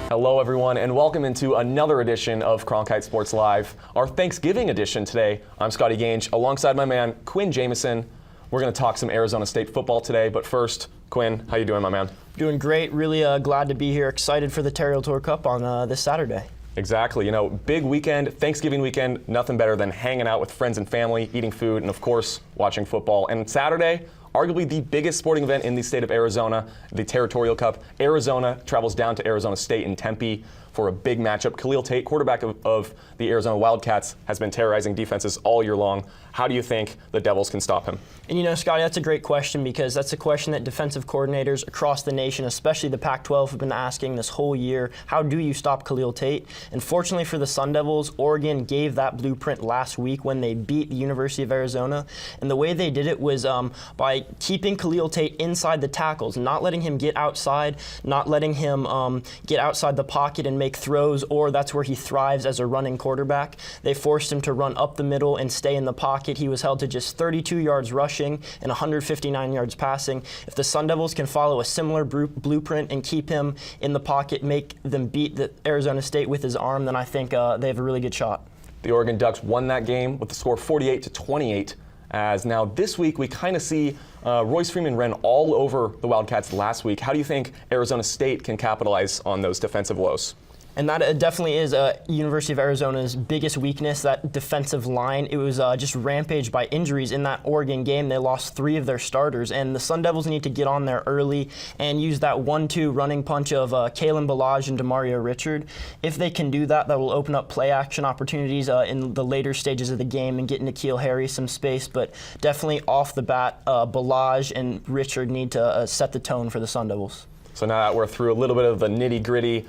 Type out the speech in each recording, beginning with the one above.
Hello everyone, and welcome into another edition of Cronkite Sports Live, our Thanksgiving edition today. I'm Scotty Gange, alongside my man, Quinn Jamieson. We're going to talk some Arizona State football today, but first, Quinn, how you doing, my man? Doing great, really glad to be here, excited for the Territorial Cup on this Saturday. Exactly, you know, big weekend, Thanksgiving weekend, nothing better than hanging out with friends and family, eating food, and of course, watching football. And Saturday, arguably the biggest sporting event in the state of Arizona, the Territorial Cup. Arizona travels down to Arizona State in Tempe for a big matchup. Khalil Tate, quarterback of the Arizona Wildcats, has been terrorizing defenses all year long. How do you think the Devils can stop him? And you know, Scotty, that's a great question because that's a question that defensive coordinators across the nation, especially the Pac-12, have been asking this whole year. How do you stop Khalil Tate? And fortunately for the Sun Devils, Oregon gave that blueprint last week when they beat the University of Arizona. And the way they did it was by keeping Khalil Tate inside the tackles, not letting him get outside, not letting him get outside the pocket and make throws, or that's where he thrives as a running quarterback. They forced him to run up the middle and stay in the pocket. He was held to just 32 yards rushing and 159 yards passing. If the Sun Devils can follow a similar blueprint and keep him in the pocket, make them beat the Arizona State with his arm, then I think they have a really good shot. The Oregon Ducks won that game with the score 48-28. As now this week we kind of see Royce Freeman ran all over the Wildcats last week. How do you think Arizona State can capitalize on those defensive woes? And that definitely is University of Arizona's biggest weakness, that defensive line. It was just rampaged by injuries in that Oregon game. They lost 3 of their starters, and the Sun Devils need to get on there early and use that 1-2 running punch of Kalen Ballage and Demario Richard. If they can do that, that will open up play action opportunities in the later stages of the game and get N'Keal Harry some space. But definitely off the bat, Ballage and Richard need to set the tone for the Sun Devils. So now that we're through a little bit of the nitty-gritty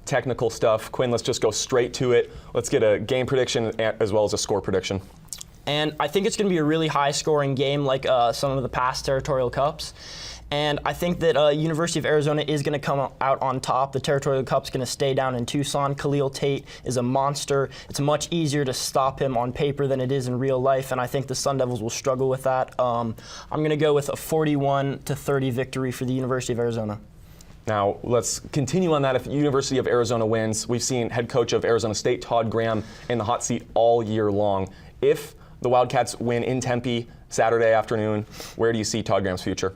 technical stuff, Quinn, let's just go straight to it. Let's get a game prediction as well as a score prediction. And I think it's going to be a really high-scoring game like some of the past Territorial Cups. And I think that University of Arizona is going to come out on top. The Territorial Cup's going to stay down in Tucson. Khalil Tate is a monster. It's much easier to stop him on paper than it is in real life, and I think the Sun Devils will struggle with that. I'm going to go with a 41-30 victory for the University of Arizona. Now, let's continue on that. If University of Arizona wins, we've seen head coach of Arizona State, Todd Graham, in the hot seat all year long. If the Wildcats win in Tempe Saturday afternoon, where do you see Todd Graham's future?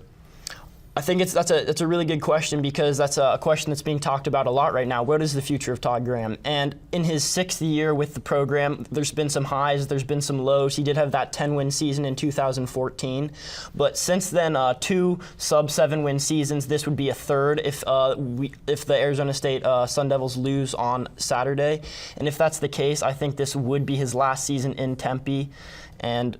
I think that's a really good question because that's a question that's being talked about a lot right now. What is the future of Todd Graham? And in his 6th year with the program, there's been some highs, there's been some lows. He did have that 10-win season in 2014. But since then, 2 sub-7-win seasons. This would be a third if the Arizona State Sun Devils lose on Saturday. And if that's the case, I think this would be his last season in Tempe. And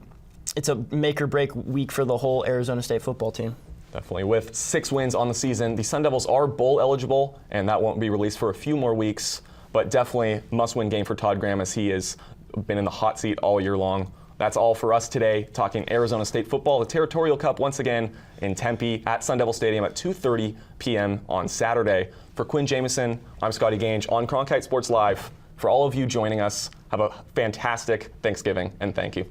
it's a make-or-break week for the whole Arizona State football team. Definitely. With 6 wins on the season, the Sun Devils are bowl eligible, and that won't be released for a few more weeks, but definitely must-win game for Todd Graham as he has been in the hot seat all year long. That's all for us today, talking Arizona State football. The Territorial Cup once again in Tempe at Sun Devil Stadium at 2:30 p.m. on Saturday. For Quinn Jamieson, I'm Scotty Gange on Cronkite Sports Live. For all of you joining us, have a fantastic Thanksgiving, and thank you.